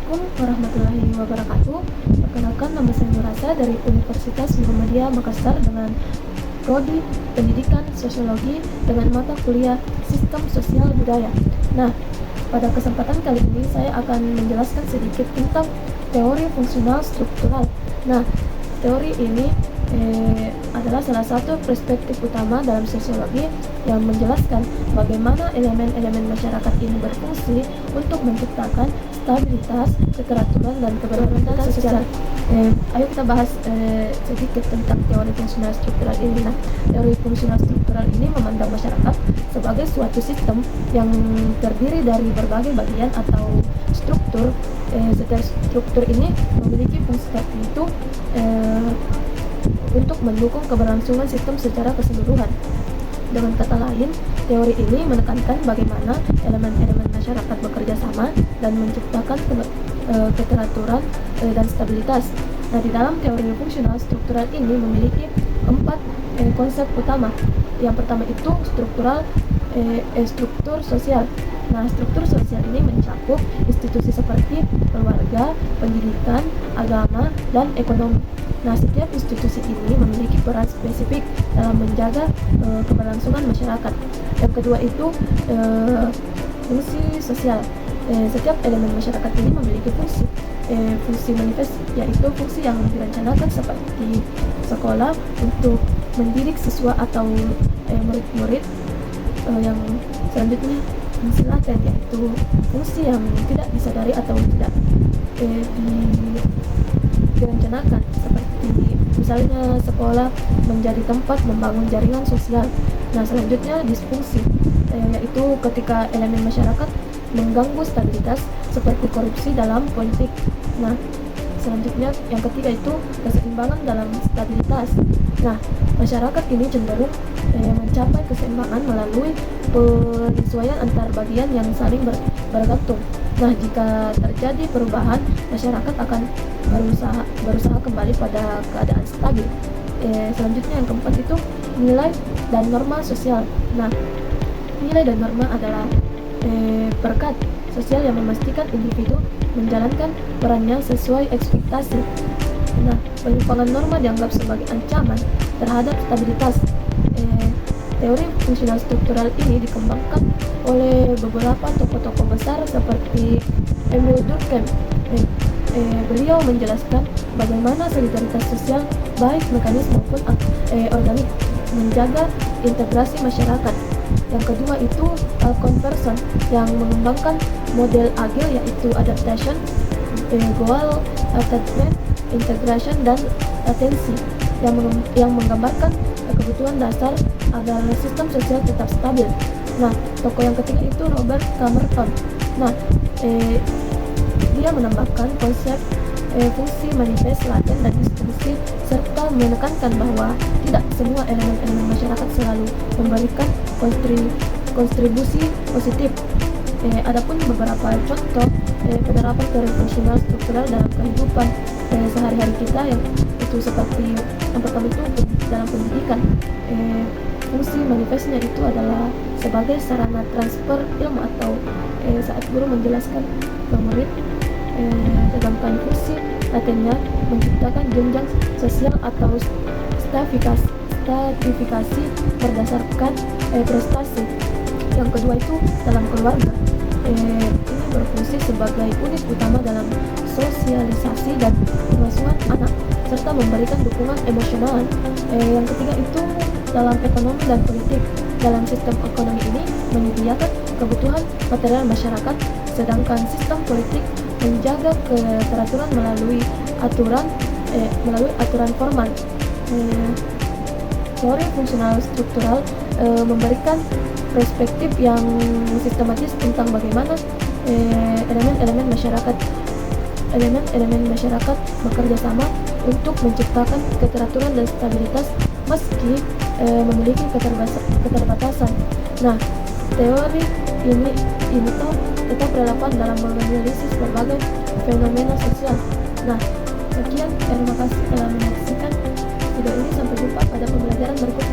Assalamualaikum warahmatullahi wabarakatuh. Perkenalkan, nama saya Nurasa dari Universitas Muhammadiyah Makassar dengan Prodi Pendidikan Sosiologi dengan mata kuliah Sistem Sosial Budaya. Nah, pada kesempatan kali ini saya akan menjelaskan sedikit tentang teori fungsional struktural. Nah, teori ini adalah salah satu perspektif utama dalam sosiologi yang menjelaskan bagaimana elemen-elemen masyarakat ini berfungsi untuk menciptakan stabilitas, keteraturan, dan keberlanjutan sosial. Ayo kita bahas sedikit tentang teori fungsional struktural ini. Nah, teori fungsional struktural ini memandang masyarakat sebagai suatu sistem yang terdiri dari berbagai bagian atau struktur. Setiap struktur ini memiliki fungsi tertentu untuk mendukung keberlangsungan sistem secara keseluruhan. Dengan kata lain, teori ini menekankan bagaimana elemen-elemen masyarakat bekerja sama dan menciptakan keteraturan dan stabilitas. Nah, di dalam teori fungsional struktural ini memiliki 4 konsep utama. Yang pertama itu struktur sosial. Nah, struktur sosial ini mencakup institusi seperti keluarga, pendidikan, agama, dan ekonomi. Nah, setiap institusi ini memiliki peran spesifik dalam menjaga keberlangsungan masyarakat. Yang kedua itu fungsi sosial. Setiap elemen masyarakat ini memiliki fungsi manifest, yaitu fungsi yang direncanakan seperti sekolah untuk mendidik siswa atau murid-murid. Yang selanjutnya fungsi laten, yaitu fungsi yang tidak disadari atau tidak direncanakan, seperti misalnya sekolah menjadi tempat membangun jaringan sosial. Nah, selanjutnya disfungsi, yaitu ketika elemen masyarakat mengganggu stabilitas seperti korupsi dalam politik. Nah, selanjutnya yang ketiga itu keseimbangan dalam stabilitas. Nah, masyarakat ini cenderung mencapai keseimbangan melalui penyesuaian antar bagian yang saling bergantung. Nah, jika terjadi perubahan, masyarakat akan berusaha kembali pada keadaan stabil. Selanjutnya yang keempat itu nilai dan norma sosial. Nah, nilai dan norma adalah perkat sosial yang memastikan individu menjalankan perannya sesuai ekspektasi. Nah, penyimpangan norma dianggap sebagai ancaman terhadap stabilitas. Teori fungsional struktural ini dikembangkan oleh beberapa tokoh-tokoh besar seperti Emil Durkheim. Beliau menjelaskan bagaimana solidaritas sosial, baik mekanis maupun organik, menjaga integrasi masyarakat. Yang kedua itu Converson yang mengembangkan model agil, yaitu adaptation, goal attachment, integration, dan latensi yang menggambarkan kebutuhan dasar agar sistem sosial tetap stabil. Nah, tokoh yang ketiga itu Robert Camerton. Nah, dia menambahkan konsep fungsi manifest, laten, dan distribusi, serta menekankan bahwa tidak semua elemen-elemen masyarakat selalu memberikan kontribusi positif. Adapun beberapa contoh penerapan teori fungsional struktural dalam kehidupan sehari-hari kita, yang itu seperti yang pertama itu dalam pendidikan. Fungsi manifestnya itu adalah sebagai sarana transfer ilmu atau saat guru menjelaskan ke murid, sedangkan fungsi latennya menciptakan jenjang sosial atau stratifikasi berdasarkan prestasi. Yang kedua itu dalam keluarga. Ini berfungsi sebagai unit utama dalam sosialisasi dan pengasuhan anak, serta memberikan dukungan emosional. Yang ketiga itu dalam ekonomi dan politik. Dalam sistem ekonomi ini menyediakan kebutuhan material masyarakat, sedangkan sistem politik menjaga keteraturan melalui aturan formal. Teori fungsional struktural memberikan perspektif yang sistematis tentang bagaimana elemen-elemen masyarakat bekerja sama untuk menciptakan keteraturan dan stabilitas meski memiliki keterbatasan. Nah, teori ini tetap relevan dalam menganalisis berbagai fenomena sosial. Nah, sekian, terima kasih telah menyaksikan video ini. Sampai jumpa pada pembelajaran berikutnya.